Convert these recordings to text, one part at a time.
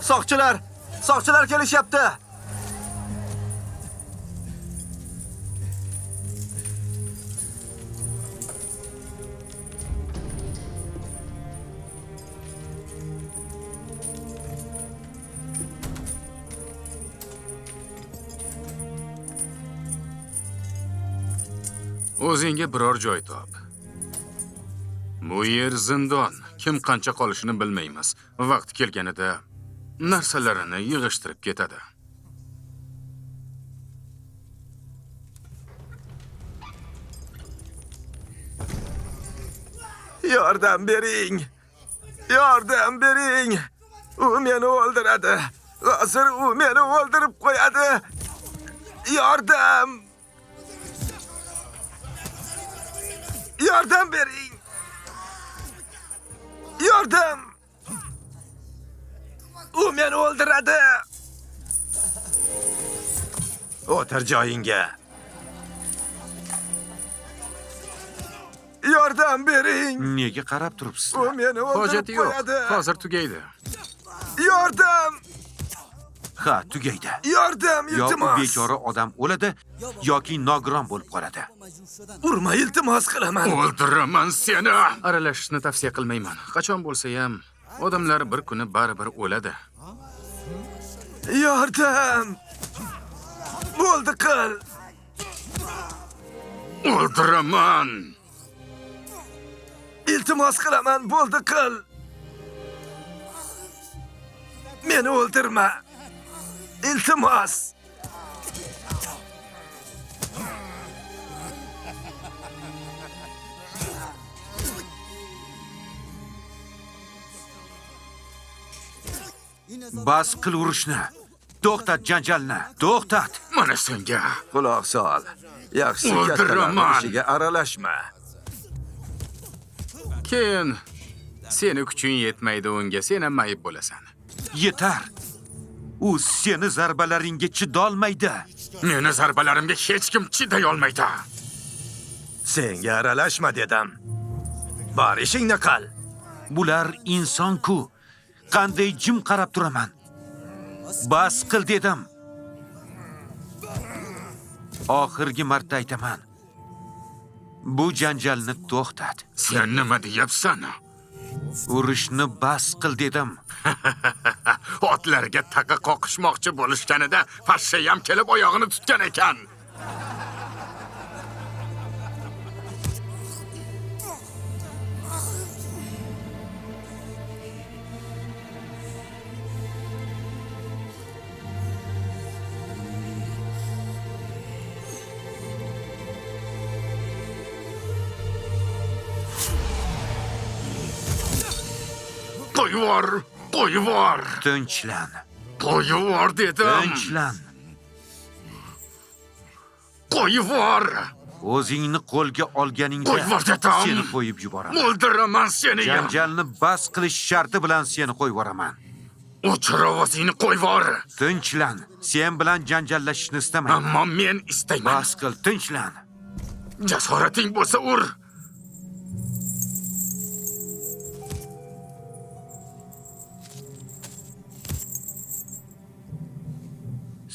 Soqchilar! Soqchilar kelishyapti! O'zingga biror joy top. Bu yer zindon. Kim qancha qolishini bilmaymiz. Vaqt kelganida narsalarini yig'ishtirib ketadi. Yordam bering! Yordam bering! U meni o'ldiradi. Hozir u meni o'ldirib qo'yadi. Yordam! Yordam bering! Yordam! U meni o'ldiradi. O'tir joyingga. Yordam bering! Nega qarab turibsiz? U meni Hojati o'ldirib yo'q. qo'yadi. Hozir tugaydi. Yordam! Ha, tugaydi. Yordam, Yo u iltimos. bekora odam o'ladi yoki nogiron bo'lib qoladi. Urma, iltimos qilaman. O'ldiraman seni. Aralashishni tavsiya qilmayman. Qachon bo'lsa ham odamlar bir kuni baribir o'ladi. Yordam! Bo'ldi qil. O'ldiraman. Iltimos qilaman, bo'ldi qil. Meni o'ldirma. Iltimos. Bas qil urushni. To'xtat janjalni. To'xtat. Mana senga. Quloq sol. Yaxshi O'ldiraman. kattalar ishiga aralashma. Keyin seni kuching yetmaydi unga, sen ham mayib bo'lasan. Yetar. U seni zarbalaringga chidolmaydi. Meni zarbalarimga hech kim chiday olmaydi. Senga aralashma dedim. Bor ishingni qil. Bular inson-ku. Qanday jim qarab turaman. Bas qil dedim. Oxirgi marta aytaman. Bu janjalni to'xtat. Sen nima deyapsan? Urushni bas qil dedim. Otlarga taqa qoqishmoqchi bo'lishganida pashshayam kelib oyog'ini tutgan ekan. Qo'yvor, qo'yvor. Tinchlan. Qo'yvor dedim. Tinchlan. Qo'yvor. O'zingni qo'lga olganingda Qo'yvor dedim. seni qo'yib yuboraman. O'ldiraman seni. Janjalni bas qilish sharti bilan seni qo'yib yuboraman. O'chir ovozingni, qo'yvor. Tinchlan. Sen bilan janjallashishni istamayman. Ammo men istayman. Bas qil, tinchlan. Jasorating bo'lsa ur.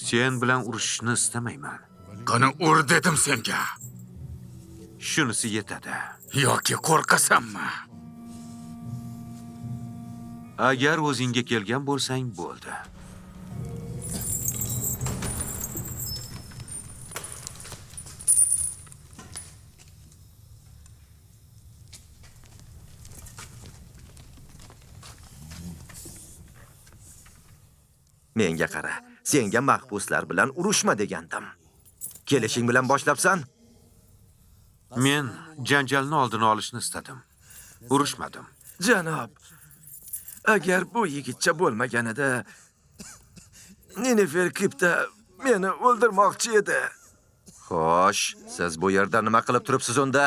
Sen bilan urushishni istamayman. Qani ur dedim senga. Shunisi yetadi. Yoki qo'rqasanmi? Agar o'zingga kelgan bo'lsang bo'ldi. Menga qara. Senga mahbuslar bilan urushma degandim. Kelishing bilan boshlabsan? Men janjalni oldini olishni istadim. Urushmadim. Janob, agar bu yigitcha bo'lmaganida Ninifer Kipta meni o'ldirmoqchi edi. Xo'sh, siz bu yerda nima qilib turibsiz unda?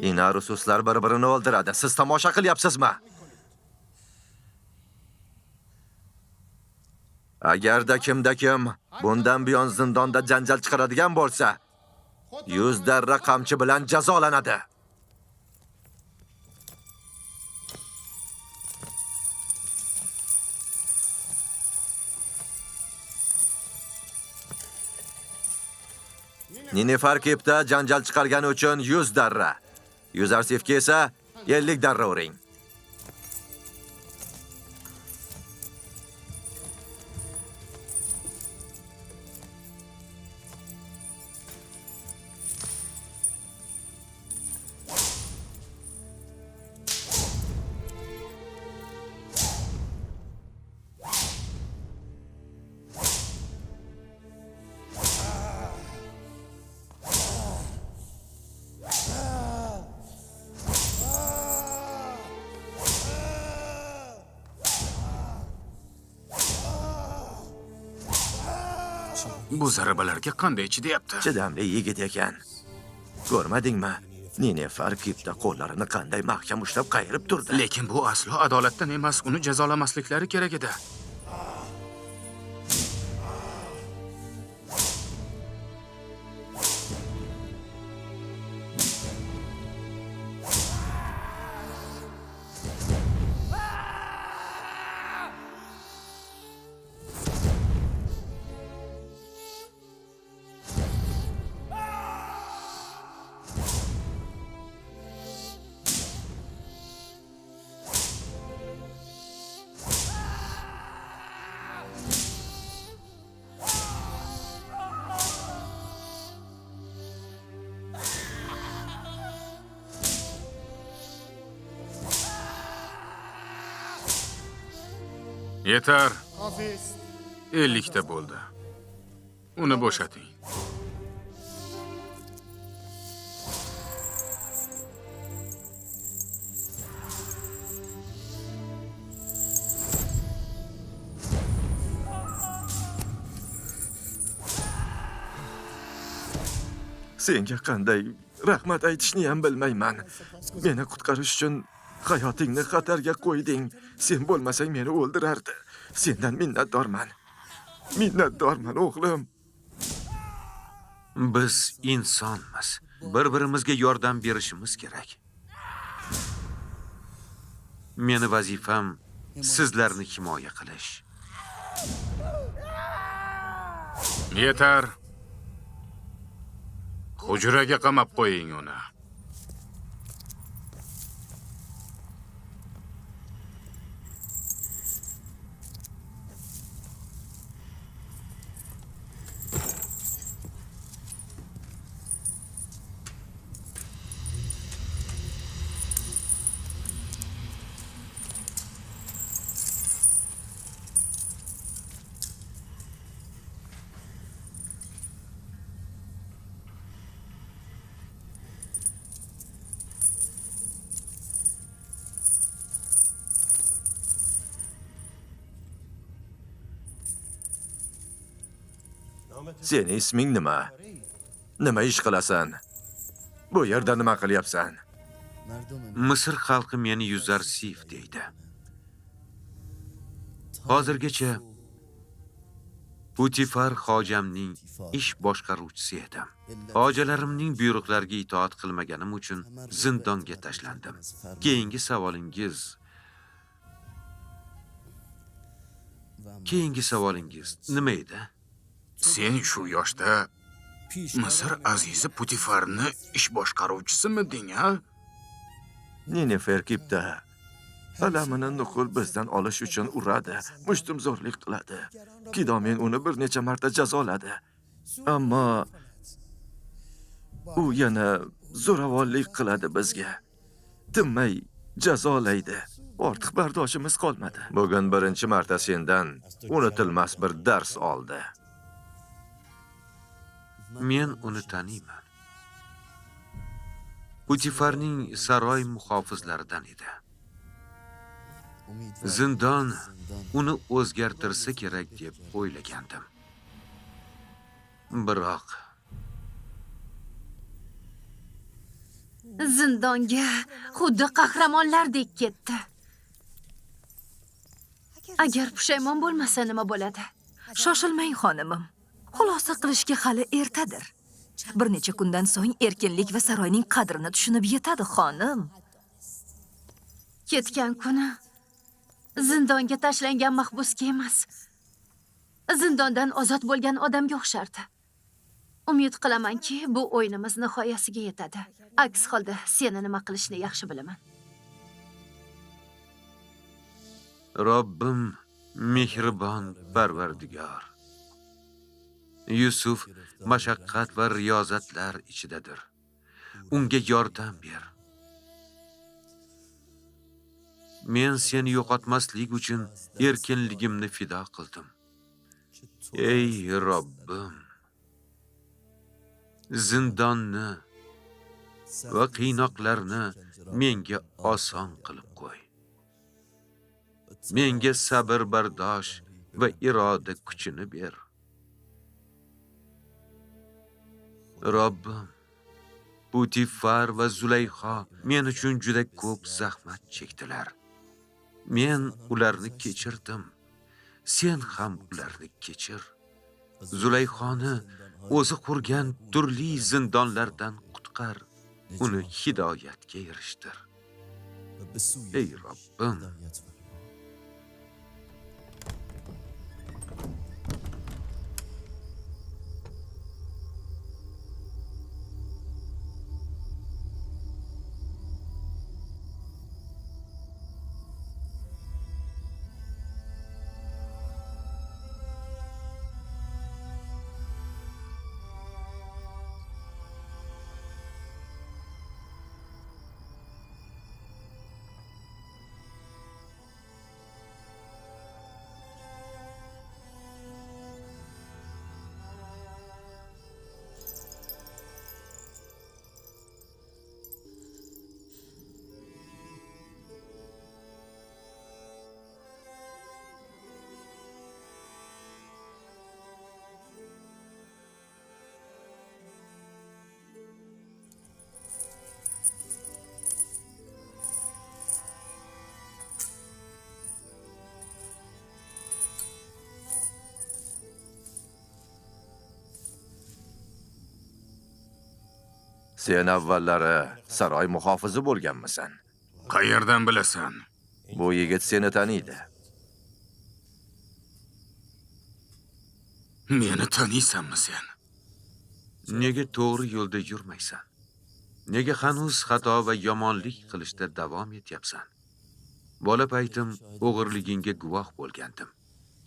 Inarususlar bir-birini o'ldiradi. Siz tomosha qilyapsizmi? Agarda kimda kim bundan buyon zindonda janjal chiqaradigan bo'lsa, 100 darra qamchi bilan jazolanadi. Ninefar kepda janjal chiqargani uchun 100 darra. Yuzarsifga esa 50 darra uring. Bu zarbalarga qanday chidayapti? Chidamli yigit ekan. Ko'rmadingmi? Ninefar kepda qo'llarini qanday mahkam ushlab qayirib turdi. Lekin bu aslo adolatdan emas, uni jazolamasliklari kerak edi. Yetar. 50 ta bo'ldi. Uni bo'shating. Senga qanday rahmat aytishni ham bilmayman. Meni qutqarish uchun hayotingni xatarga qo'yding. Sen bo'lmasang meni o'ldirardi. Sendan minnatdorman. Minnatdorman o'g'lim. Biz insonmiz. Bir-birimizga yordam berishimiz kerak. Meni vazifam sizlarni himoya qilish. Yetar. Hujraga qamab qo'ying uni. Seni isming nima? Nima ish qilasan? Bu yerda nima qilyapsan? Misr xalqi meni Yuzarsif deydi. Hozirgacha Putifar hojamning ish boshqaruvchisi edim. Hojalarimning buyruqlariga itoat qilmaganim uchun zindonga tashlandim. Keyingi savolingiz nima edi? Sen shu yoshda Misr azizi Putifarni ish boshqaruvchisimiding, ha? Ninefer kepda alamini nuqul bizdan olish uchun uradi, mushtumzo'rlik qiladi. Kidomen uni bir necha marta jazoladi. Ammo u yana zo'ravonlik qiladi bizga. Tinmay jazolaydi. Ortiq bardoshimiz qolmadi. Bugun birinchi marta sendan unutilmas bir dars oldi. Men uni taniyman. Putifarning saroy muhofizlaridan edi. Zindon uni o'zgartirsa kerak deb o'ylagandim. Biroq zindonga xuddi qahramonlardek ketdi. Agar pushaymon bo'lmasa nima bo'ladi? Shoshilmang xonimim. Xulosa qilishga hali ertadir. Bir necha kundan so'ng erkinlik va saroyning qadrini tushunib yetadi, xonim. Ketgan kuni zindonga tashlangan mahbusga emas, zindondan ozod bo'lgan odamga o'xshardi. Umid qilamanki, bu o'yinimiz nihoyasiga yetadi. Aks holda seni nima qilishni yaxshi bilaman. Robbim mehribon Parvardigor. Yusuf mashaqqat va riyozatlar ichidadir. Unga yordam ber. Men seni yo'qotmaslik uchun erkinligimni fido qildim. Ey Robbim, zindonni va qiynoqlarni menga oson qilib qo'y. Menga sabr bardosh va iroda kuchini ber. Robbim, Putifar va Zulayho men uchun juda ko'p zahmat chekdilar. Men ularni kechirdim. Sen ham ularni kechir. Zulayxoni o'zi qurgan turli zindonlardan qutqar. Uni hidoyatga erishtir. Ey Robbim, Sen avvallari saroy muhofizi bo'lganmisan? Qayerdan bilasan? Bu yigit seni taniydi. Meni taniysanmi sen? nega to'g'ri yo'lda yurmaysan? Nega hanuz xato va yomonlik qilishda davom etyapsan? Bola paytim o'g'irligingga guvoh bo'lgandim.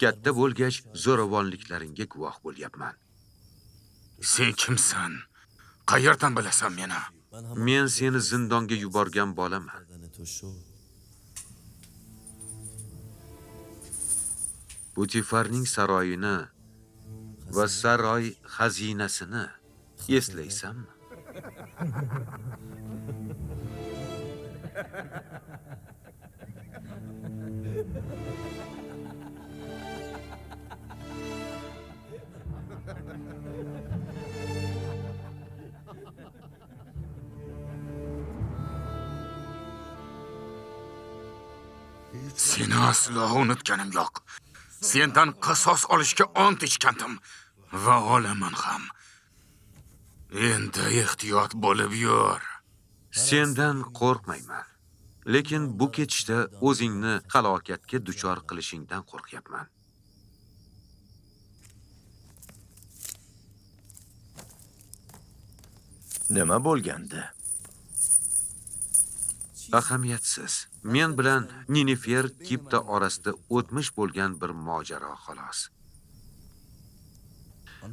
Katta bo'lgach, zo'ravonliklaringga guvoh bo'lyapman. Sen kimsan? Qayerdan bilasan meni? Men seni zindonga yuborgan bolaman. Putifarning saroyini va saroy xazinasini eslaysanmi? Seni aslo unutganim yo'q. Sendan qasos olishga ont ichgandim va olaman ham. Endi ehtiyot bo'lib yur. Sendan qo'rqmayman. Lekin bu ketishda o'zingni halokatga duchor qilishingdan qo'rqyapman. Nima bo'lgandi? Ahamiyatsiz. Men bilan Ninifer Kipta orasida o'tmish bo'lgan bir mojaro xolos.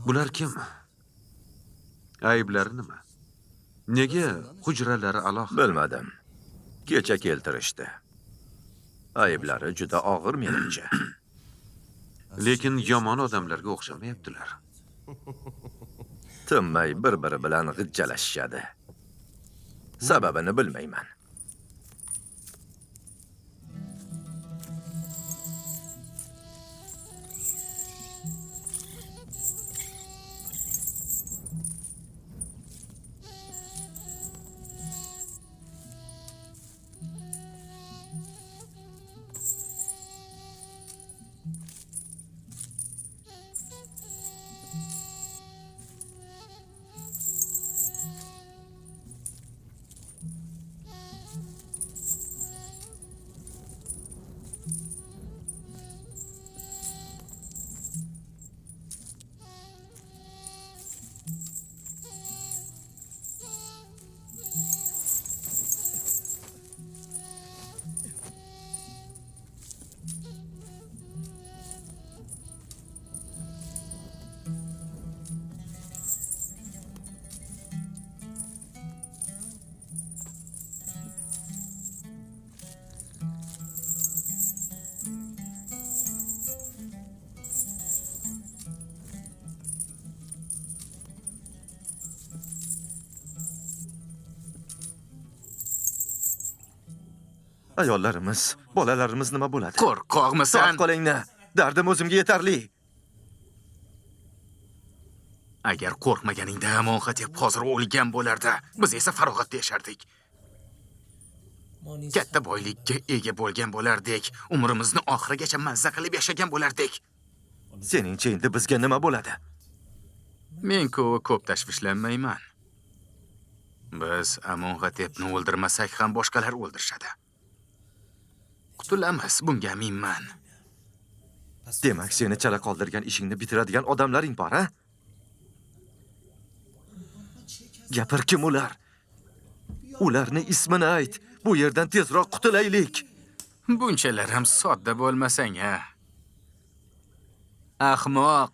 Bular kim? Ayblari nima? Nega hujralari alohida? Bilmadim. Kecha keltirishdi. Ayblari juda og'ir menimcha. Lekin yomon odamlarga o'xshamayaptilar. Tinmay bir-biri bilan g'ijjalashishadi. Sababini bilmayman. Ayollarimiz, bolalarimiz nima bo'ladi? Qo'rqoqmisan? Sog' qolingni. Dardim o'zimga yetarli. Agar qo'rqmaganingda Monxotep hozir o'lgan bo'lardi. Biz esa farog'atda yashardik. Katta boylikka ega bo'lgan bo'lardik. Umrimizni oxirigacha mazza qilib yashagan bo'lardik. Seningcha endi bizga nima bo'ladi? Men-ku ko'p tashvishlanmayman. Biz Amonxotepni o'ldirmasak ham boshqalar o'ldirishadi. Qutulamiz, bunga aminman. Demak, seni chala qoldirgan ishingni bitiradigan odamlaring bor, ha? Gapir, kim ular? Ularni ismini ayt. Bu yerdan tezroq qutulaylik. Bunchalar ham sodda bo'lmasang, ha. Ahmoq.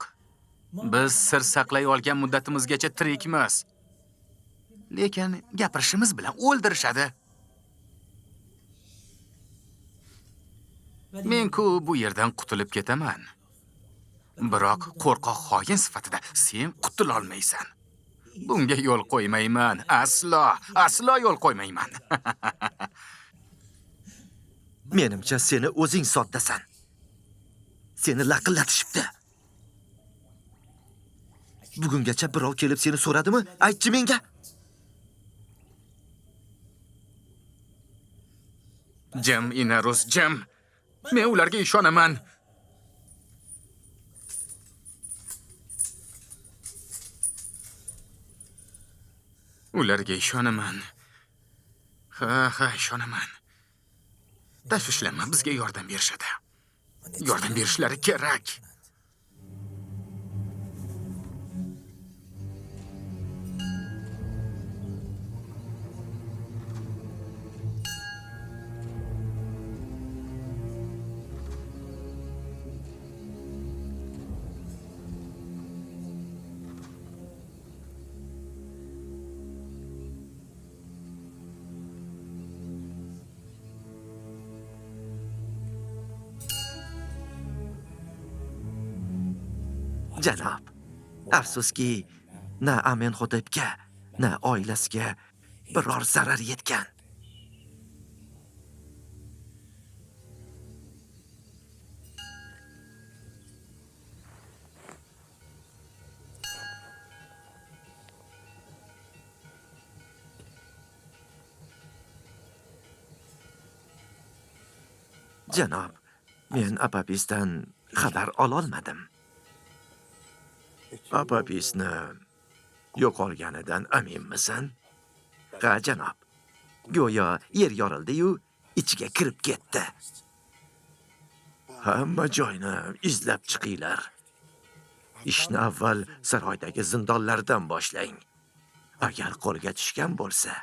Biz sir saqlay olgan muddatimizgacha tirikmiz. Lekin gapirishimiz bilan o'ldirishadi. Men-ku bu yerdan qutulib ketaman. Biroq qo'rqoq xoin sifatida sen qutula olmaysan. Bunga yo'l qo'ymayman. Aslo yo'l qo'ymayman. Menimcha seni o'zing soddasan. Seni laqillatishibdi. Bugungacha birov kelib seni so'radimi? Aytchi menga. Jim, Inarus, Jim. Men ularga ishonaman. Ularga ishonaman. Ha, ishonaman. Tashvishlanma, bizga yordam berishadi. Yordam berishlari kerak. Janob, afsuski, na Amenxotepga, na oilasiga biror zarar yetgan. Janob, men Apapisdan xabar ololmadim. Apapisni yo'qolganidan aminmisan? Ha, janob. Go'yo yer yorildi-yu, ichiga kirib ketdi. Hamma joyni izlab chiqinglar. Ishni avval saroydagi zindonlardan boshlang. Agar qo'lga tushgan bo'lsa,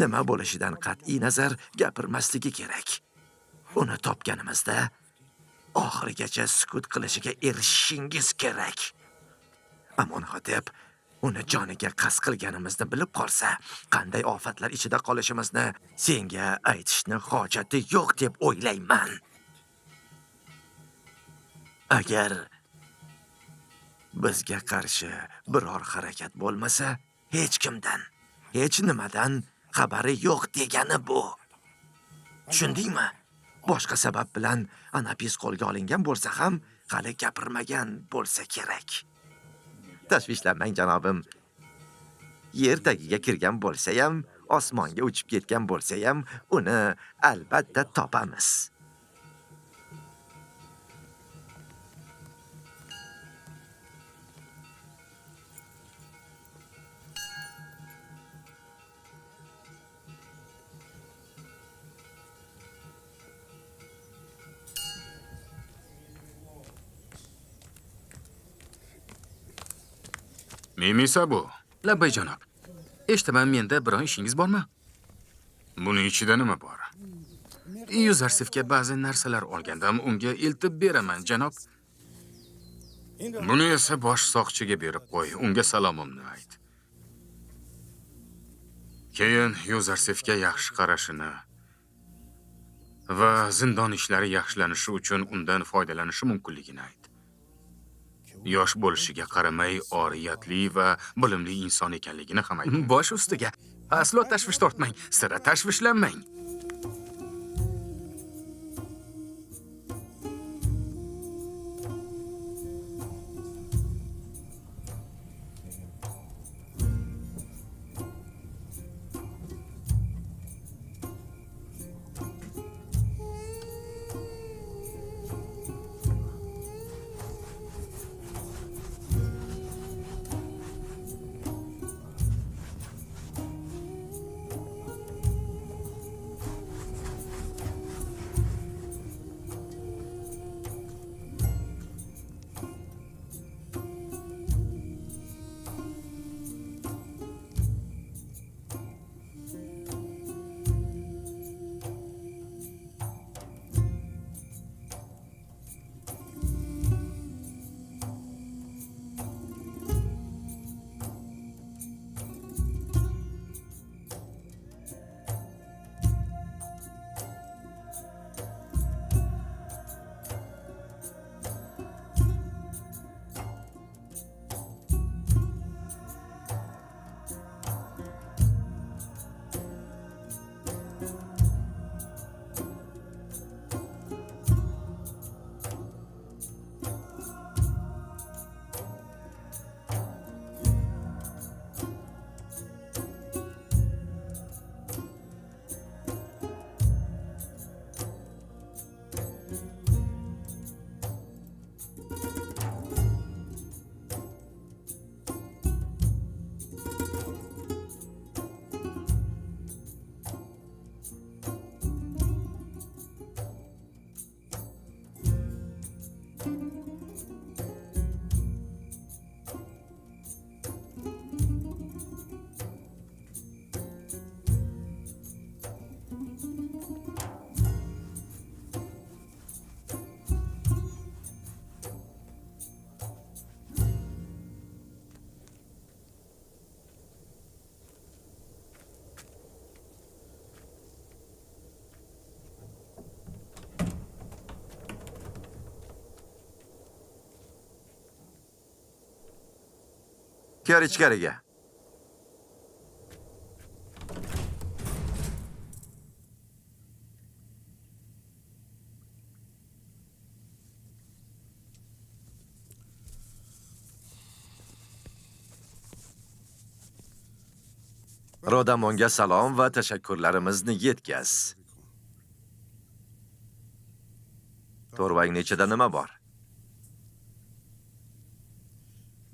nima bo'lishidan qat'iy nazar gapirmasligi kerak. Uni topganimizda oxirigacha sukut qilishiga erishishingiz kerak. Amonxotep uni joniga qasd qilganimizni bilib qolsa, qanday ofatlar ichida qolishimizni senga aytishni hojati yo'q deb o'ylayman. Agar bizga qarshi biror harakat bo'lmasa, hech kimdan, hech nimadan xabari yo'q degani bu. Tushundingmi? Boshqa sabab bilan Anapis qo'lga olingan bo'lsa ham, hali gapirmagan bo'lsa kerak. Tashvishlanmang, janobim. Yer tagiga kirgan bo'lsa ham, osmonga uchib ketgan bo'lsa ham, uni albatta topamiz. Mimisa bu. Labbay janob. Eshitaman, menda biror ishingiz bormi? Buning ichida nima bor? Yuzarsifga ba'zi narsalar olgandim, unga eltib beraman, janob. Buni esa bosh soqchiga berib qo'y, unga salomimni ayt. Keyin Yuzarsifga yaxshi qarashini va zindon ishlari yaxshilanishi uchun undan foydalanishi mumkinligini ayt. Yosh bo'lishiga qaramay, oriyatli va bilimli inson ekanligini ham ayting. Bosh ustiga. Aslo tashvish tortmang, sira tashvishlanmang. Kir ichkariga. Rodamonga salom va tashakkurlarimizni yetkaz. To'rvangning ichida nima bor?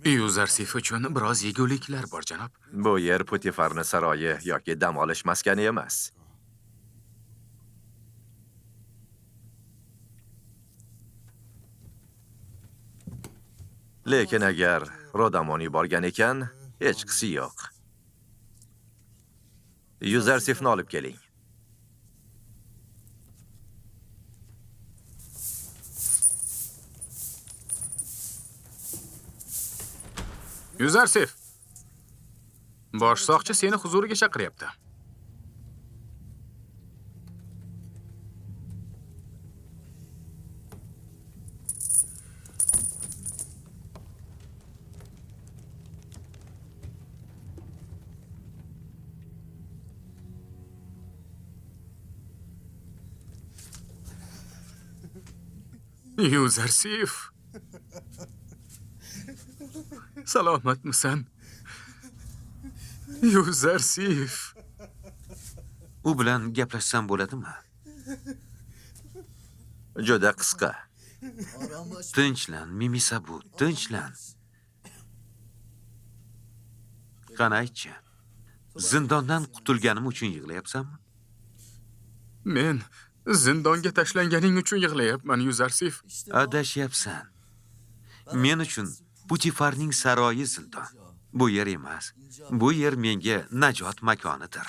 Yuzarsif uchun biroz yeguliklar bor, janob. Bu yer Putifarni saroyi yoki dam olish maskani emas. Lekin agar Rodamon yuborgan ekan, hech qisi yo'q. Yuzarsifni olib keling. Yuzarsif. Bosh soqchi seni huzuriga chaqiryapti. Yuzarsif. Salomatmisan? Yuzarsif. U bilan gaplashsam bo'ladimi? Juda qisqa. Tinchlan, Mimisabu, tinchlan. Qani aytchi. Zindondan qutulganim uchun yig'layapsanmi? Men zindonga tashlanganing uchun yig'layapman, Yuzarsif. Adashyapsan. Men uchun Putifarning saroyi zindon. Bu yer emas. Bu yer menga najot makonidir.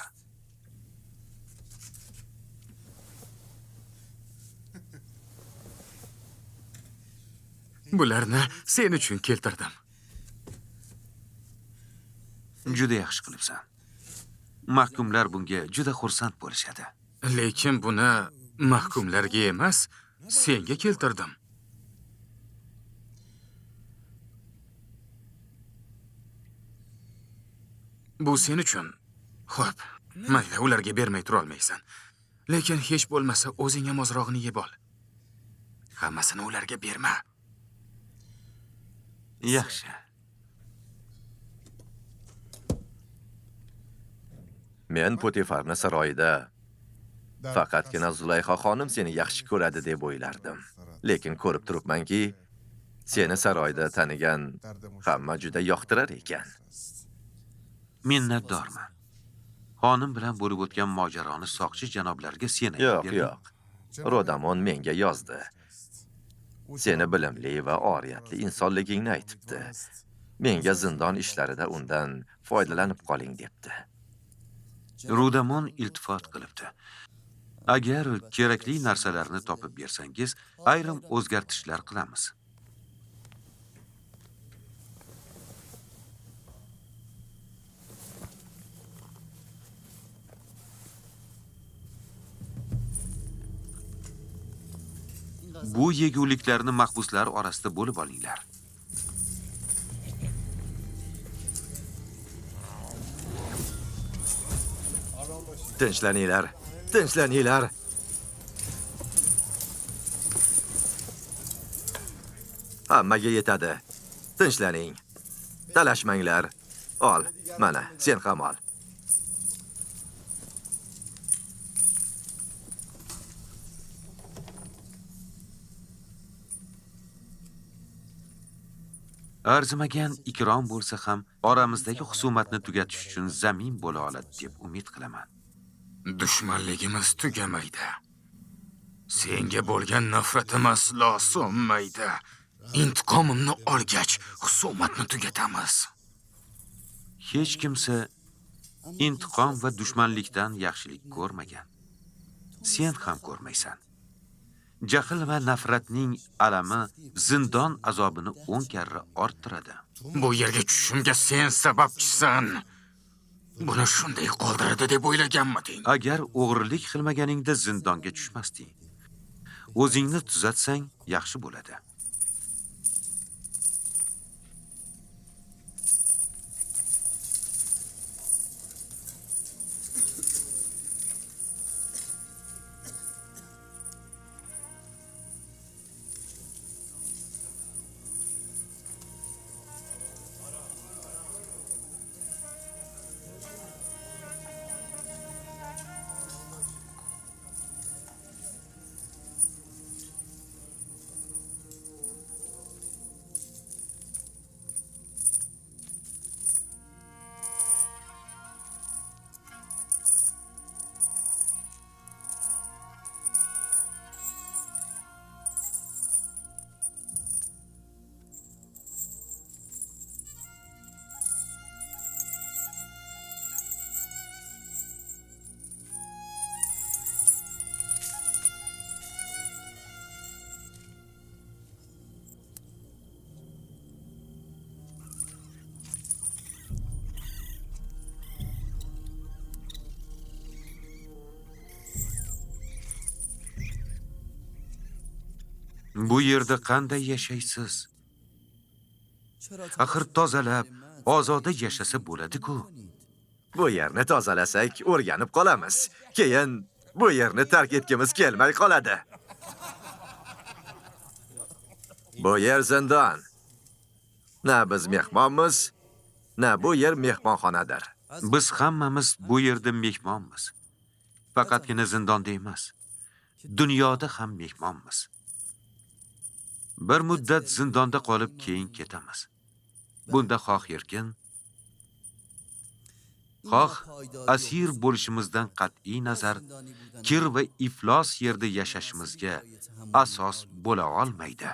Bularni sen uchun keltirdim. Juda yaxshi qilibsan. Mahkumlar bunga juda xursand bo'lishadi. Lekin buni mahkumlarga emas, senga keltirdim. Bu sen uchun. Xo'p, mayli, ularga bermay tura olmaysan. Lekin hech bo'lmasa o'zing ham ozrog'ini yeb ol. Hammasini ularga berma. Yaxshi. Men Putifarni saroyida faqatgina Zulayho xonim seni yaxshi ko'radi deb o'ylardim. Lekin ko'rib turibmanki, seni saroyda tanigan hamma juda yoqtirar ekan. Minnatdorman. Xonim bilan bo'lib o'tgan mojaroni soqchi janoblarga sen aytib Yo'q, berding. yo'q. Rodamon menga yozdi. Seni bilimli va oriyatli insonligingni aytibdi. Menga zindon ishlarida undan foydalanib qoling debdi. Rodamon iltifot qilibdi. Agar kerakli narsalarni topib bersangiz, ayrim o'zgartishlar qilamiz. Bu yeguliklarni mahbuslar orasida bo'lib olinglar. Tinchlaninglar, tinchlaninglar. Hammaga yetadi. Tinchlaning. Talashmanglar. Ol, mana, sen ham ol. Arzimagan ikrom bo'lsa ham oramizdagi husumatni tugatish uchun zamin bo'la oladi deb umid qilaman. Dushmanligimiz tugamaydi. Senga bo'lgan nafratim aslo so'nmaydi. Intiqomimni olgach, husumatni tugatamiz. Hech kimsa intiqom va dushmanlikdan yaxshilik ko'rmagan. Sen ham ko'rmaysan. Jahl va nafratning alami zindon azobini 10 karra orttiradi. Bu yerga tushishimga sen sababchisan. Buni shunday qoldiradi deb o'ylaganmiding? Agar o'g'rilik qilmaganingda zindonga tushmasding. O'zingni tuzatsang yaxshi bo'ladi. Bu yerda qanday yashaysiz? Axir tozalab, ozoda yashasa bo'ladi-ku. Bu yerni tozalasak, o'rganib qolamiz. Keyin bu yerni tark etgimiz kelmay qoladi. Bu yer zindon. Na biz mehmonmiz, na bu yer mehmonxonadir. Biz hammamiz bu yerda mehmonmiz. Faqatgina zindonda emas, dunyoda ham mehmonmiz. Bir muddat zindonda qolib keyin ketamiz. Bunda xoh erkin, xoh asir bo'lishimizdan qat'iy nazar, kir va iflos yerda yashashimizga asos bo'la olmaydi.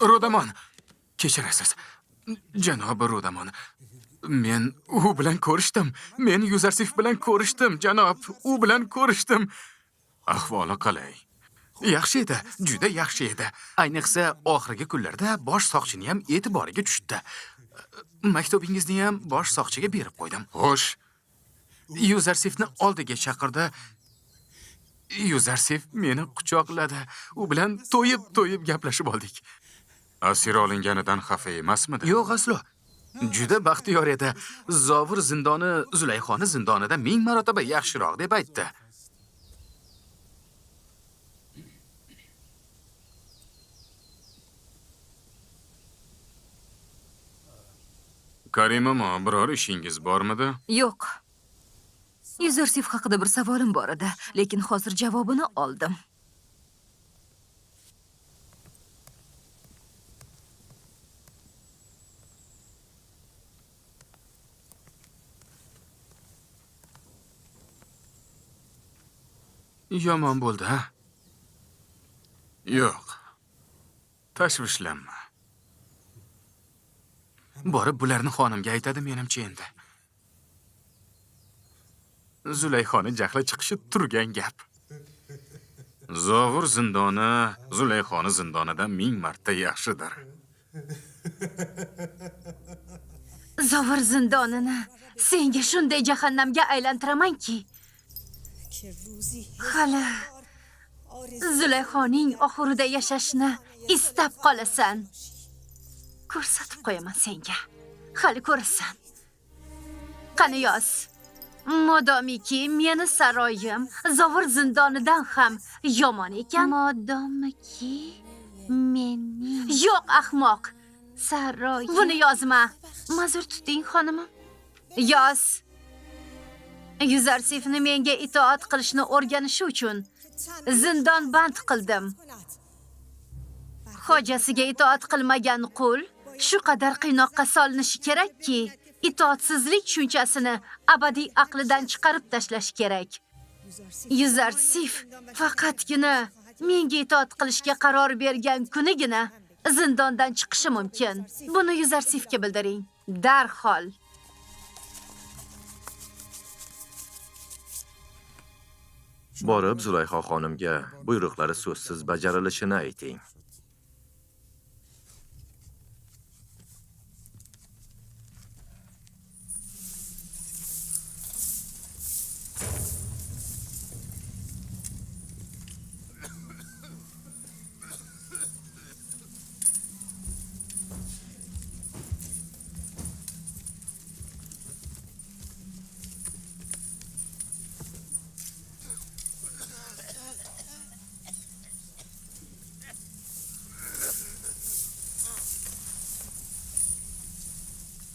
Rodamon, kechirasiz. Janob Rodamon, men u bilan ko'rishdim. Men Yuzarsif bilan ko'rishdim, janob. U bilan ko'rishdim. Ahvoli qalay? Yaxshi edi, juda yaxshi edi. Ayniqsa oxirgi kunlarda bosh soqchini ham e'tiboriga tushdi. Maktubingizni ham bosh soqchiga berib qo'ydim. Xo'sh. Yuzarsifni oldiga chaqirdi. Yuzarsif meni quchoqladi. U bilan to'yib gaplashib oldik. Asir olinganidan xafa emasmidi? Yo'q, aslo. Juda baxtiyor edi. Zovur zindoni Zulayxoni zindonidan 1000 marotaba yaxshiroq deb aytdi. Karimamo, biror ishingiz bormidi? Yo'q. Yuzarsif haqida bir savolim bor edi, lekin hozir javobini oldim. Yomon bo'ldi, ha? Yo'q. Tashvishlanma. Borib bularni xonimga aytadi menimcha endi. Zulayxoni jahli chiqishi turgan gap. Zovur zindoni Zulayxoni zindonidan 1000 marta yaxshidir. Zovur zindonini senga shunday jahannamga aylantiramanki, hali Zulayxoning oxirida yashashni istab qolasan. Ko'rsatib qo'yaman senga. Hali ko'rasan. Qani yoz. Modomiki meni saroyim Zovur zindonidan ham yomon ekan. Modomiki meni. Yo'q, ahmoq. Saroyim. Buni yozma. Ma'zur tuting, xonimim. Yoz. Yuzarsifni menga itoat qilishni o'rganishi uchun zindon band qildim. Hojasiga itoat qilmagan qul shu qadar qiynoqqa solinishi kerakki, itoatsizlik tushunchasini abadiy aqlidan chiqarib tashlash kerak. Yuzarsif faqatgina menga itoat qilishga qaror bergan kunigina zindondan chiqishi mumkin. Buni Yuzarsifga bildiring. Darhol. Borib Zulayho xonimga buyruqlari so'zsiz bajarilishini ayting.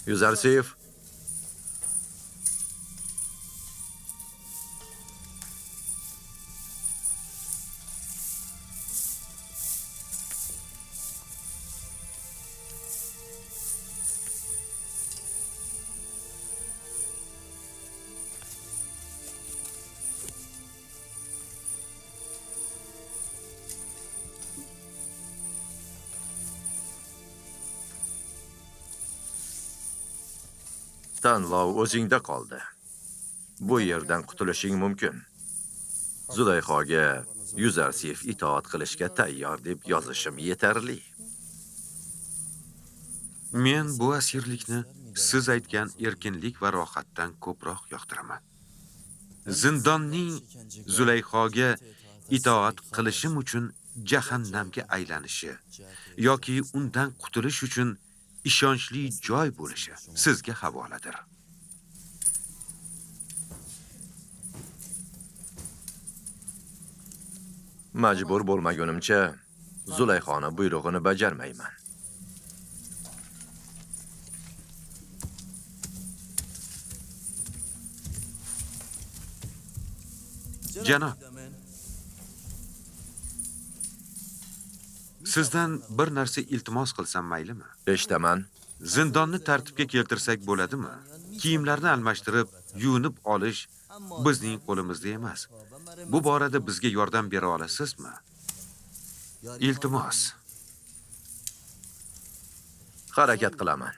Yuzarsif, tanlov o'zingda qoldi. Bu yerdan qutulishing mumkin. Zulayhoga Yuzarsif itoat qilishga tayyor deb yozishim yetarli. Men bu asirlikni siz aytgan erkinlik va rohatdan ko'proq yoqtiraman. Zindonning Zulayhoga itoat qilishim uchun jahannamga aylanishi yoki undan qutulish uchun ishonchli joy bo'lishi sizga havoladir. Majbur bo'lmagunimcha Zulayxoni buyrug'ini bajarmayman. Janob, sizdan bir narsa iltimos qilsam maylimi? Eshitaman. Zindonni tartibga keltirsak bo'ladimi? Kiyimlarni almashtirib, yuvinib olish bizning qo'limizda emas. Bu borada bizga yordam bera olasizmi? Iltimos. Harakat qilaman.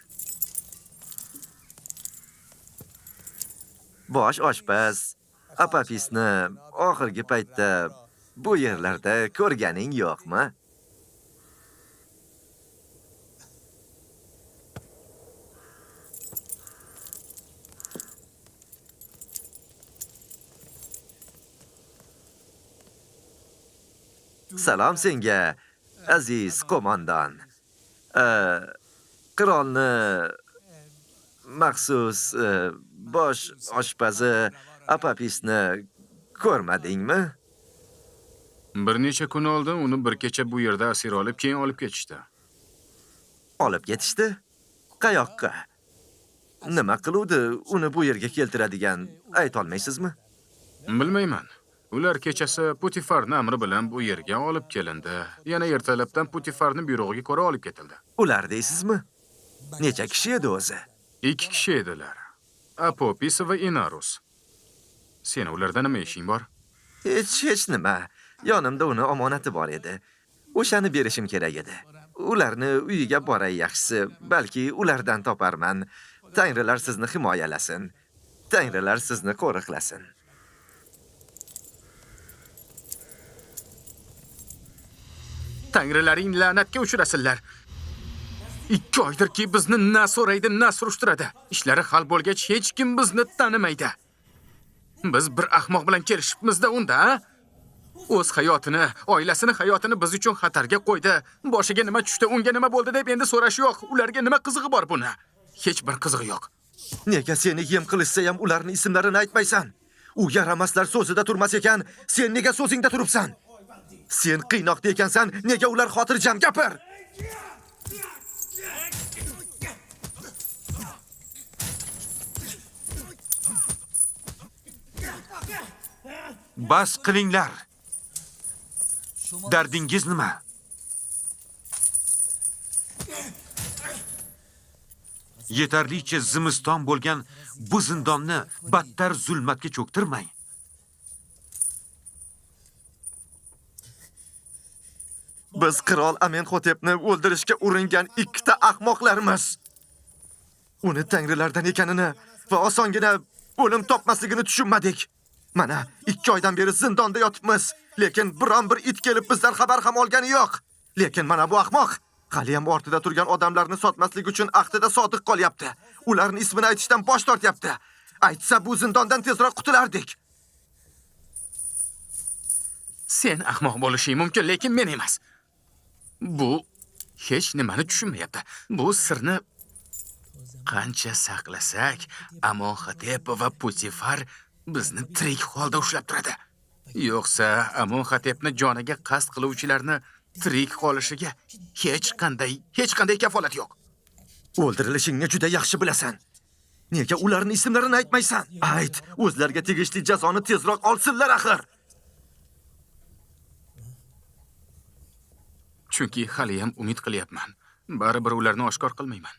Bosh oshpaz Apapisni oxirgi paytda bu yerlarda ko'rganing yo'qmi? Salom senga, aziz qo'mondan. Qirolni maxsus bosh oshpazi Apapisni ko'rmadingmi? Bir necha kun oldin uni bir kecha bu yerda asir olib, keyin olib ketishdi. Olib ketishdi? Qayoqqa? Nima qiluvdi uni bu yerga keltiradigan ayta olmaysizmi? Bilmayman. Ular kechasi Putifarning amri bilan bu yerga olib kelindi. Yana ertalabdan Putifarning buyrug'iga ko'ra olib ketildi. Ular deysizmi? Necha kishi edi o'zi? 2 kishi edilar. Apopis va Inarus. Seni ularda nima ishing bor? Hech nima. Yonimda uni omonati bor edi. O'shani berishim kerak edi. Ularni uyiga boray yaxshisi, balki ulardan toparman. Tangrilar sizni himoyalasin. Tangrilar sizni qo'riqlasin. Tangrilaring la'natga uchrasinlar. 2 oydirki bizni na so'raydi, na surishtiradi. Ishlari hal bo'lgach hech kim bizni tanimaydi. Biz bir ahmoq bilan kelishibmiz-da unda, ha? O'z hayotini, oilasini hayotini biz uchun xatarga qo'ydi. Boshiga nima tushdi, unga nima bo'ldi deb endi so'rash yo'q. Ularga nima qizig'i bor buni? Hech bir qizig'i yo'q. Nega seni yem qilishsa ham ularning ismlarini aytmaysan? U yaramaslar so'zida turmas ekan, sen nega so'zingda turibsan? Sen qiynoqda ekansan, nega ular xotirjam gapir? Bas qilinglar. Dardingiz nima? Yetarlicha zimiston bo'lgan bu zindonni battar zulmatga cho'ktirmang. Biz qirol Amenhotepni o'ldirishga uringan ikkita ahmoqlarmiz. Uni tangrilardan ekanini va osongina o'lim topmasligini tushunmadik. Mana 2 oydan beri zindonda yotibmiz, lekin biron bir it kelib bizdan xabar ham olgani yo'q. Lekin mana bu ahmoq hali ham ortida turgan odamlarni sotmaslik uchun ahdida sodiq qolyapti. Ularning ismini aytishdan bosh tortyapti. Aytsa bu zindondan tezroq qutulardik. Sen ahmoq bo'lishing mumkin, lekin men emas. Bu hech nimani tushunmayapti. Bu sirni qancha saqlasak, Amenhotep va Putifar bizni tirik holda ushlab turadi. Yo'qsa Amenhotepni joniga qasd qiluvchilarni tirik qolishiga hech qanday kafolat yo'q. O'ldirilishingni juda yaxshi bilasan. Nega ularning ismlarini aytmaysan? Ayt, o'zlariga tegishli jazoni tezroq olsinlar axir. Chunki hali ham umid qilyapman. Baribir ularni oshkor qilmayman.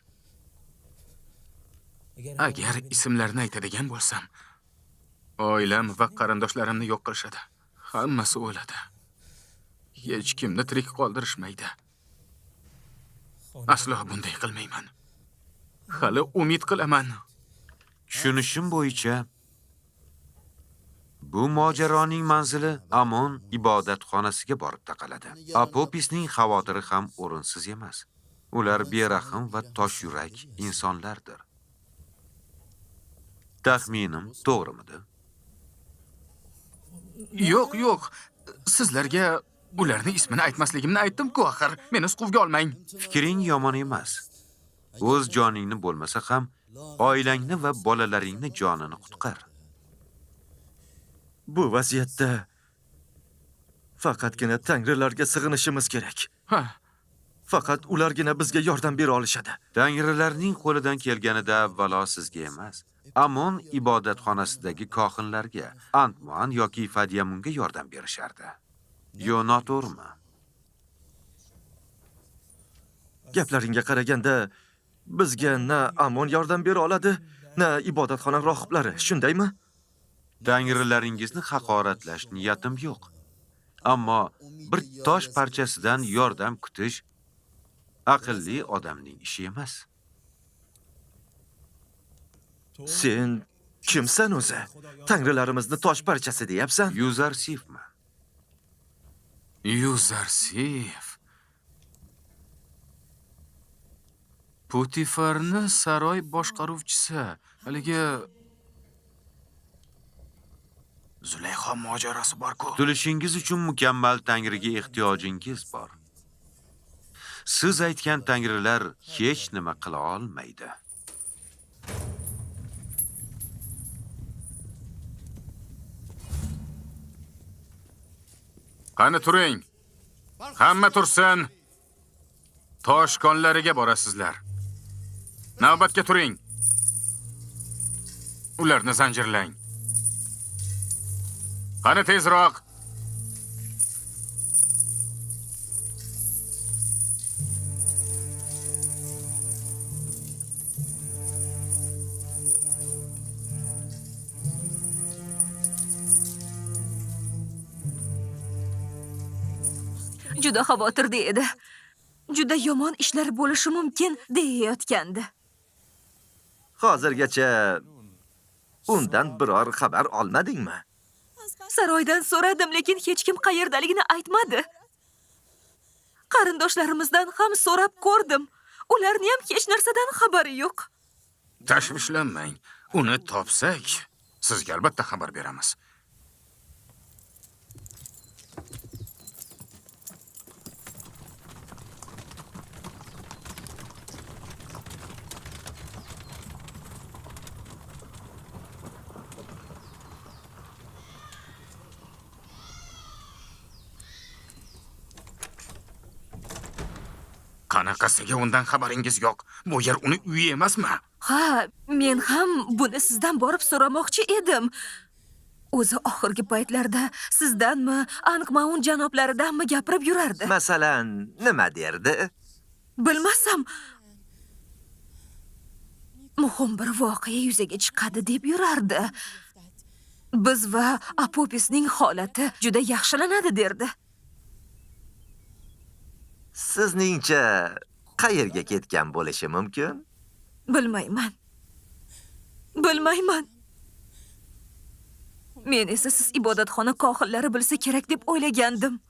Agar ismlarini aytadigan bo'lsam, oilam va qarindoshlarimni yo'q qilishadi. Hammasi o'ladi. Hech kimni tirik qoldirishmaydi. Aslo bunday qilmayman. Hali umid qilaman. Tushunishim bo'yicha bu mojaroning manzili Amon ibodatxonasiga borib taqaladi. Apopisning xavotiri ham o'rinsiz emas. Ular berahim va tosh yurak insonlardir. Taxminim to'g'rimidi? Yo'q. Sizlarga ularning ismini aytmasligimni aytdim-ku axir. Meni siquvga olmang. Fikring yomon emas. O'z joningni bo'lmasa ham oilangni va bolalaringni jonini qutqar. Bu vaziyatda faqatgina tangrilarga sig'inishimiz kerak. Ha, Faqat ulargina bizga yordam bera olishadi. Tangrilarning qo'lidan kelganida avvalo sizga emas, Amon ibodatxonasidagi kohinlarga, Antman yoki Fadyamunga yordam berishardi. Yo, noto'g'rimi? Gaplaringga qaraganda bizga na Amon yordam bera oladi, na ibodatxona rohiblari, shundaymi? Tangrilaringizni haqoratlash niyatim yo'q. Ammo bir tosh parchasidan yordam kutish aqlli odamning ishi emas. Sen kimsan o'zi? Tangrilarimizni tosh parchasi deyapsan? Yuzarsifman. Yuzarsif. Putifarni saroy boshqaruvchisi. Haligi Zulayho mojarosi bor-ku. Qutulishingiz uchun mukammal tangriga ehtiyojingiz bor. Siz aytgan tangrilar hech nima qila olmaydi. Qani turing. Hamma tursin. Toshqonlariga borasizlar. Navbatga turing. Ularni zanjirlang. Qani tezroq. Juda xavotirda edi. Juda yomon ishlar bo'lishi mumkin deyayotgandi. Hozirgacha undan biror xabar olmadingmi? Saroydan so'radim, lekin hech kim qayerdaligini aytmadi. Qarindoshlarimizdan ham so'rab ko'rdim. Ularning ham hech narsadan xabari yo'q. Tashvishlanmang. Uni topsak, sizga albatta xabar beramiz. Qanaqasiga undan xabaringiz yo'q? Bu yer uni uyi emasmi? Ha, men ham buni sizdan borib so'ramoqchi edim. O'zi oxirgi paytlarda sizdanmi, Aniq-Maun janoblaridanmi gapirib yurardi. Masalan, nima derdi? Bilmasam, muhim bir voqea yuzaga chiqadi deb yurardi. Biz va Apopisning holati juda yaxshilanadi derdi. Sizningcha qayerga ketgan bo'lishi mumkin? Bilmayman. Bilmayman. Men esa siz ibodatxona kohillari bilsa kerak deb o'ylagandim.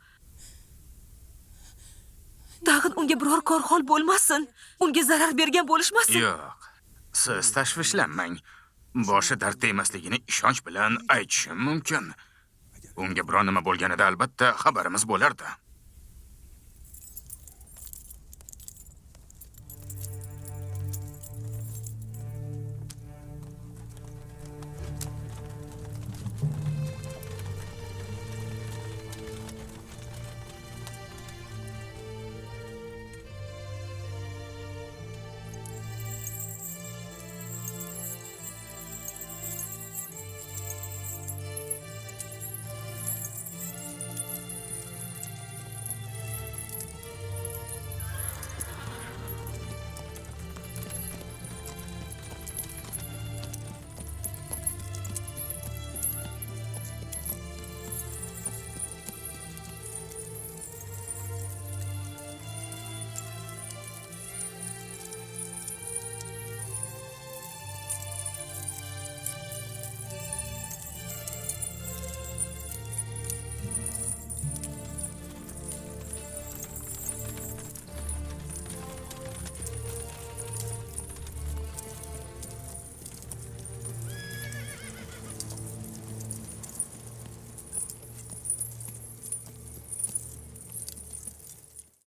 Tag'in unga biror korxol bo'lmasin. Unga zarar bergan bo'lishmasin. Yo'q. Siz tashvishlanmang. Boshi dardda emasligini ishonch bilan aytishim mumkin. Unga biror nima bo'lganida albatta xabarimiz bo'lardi.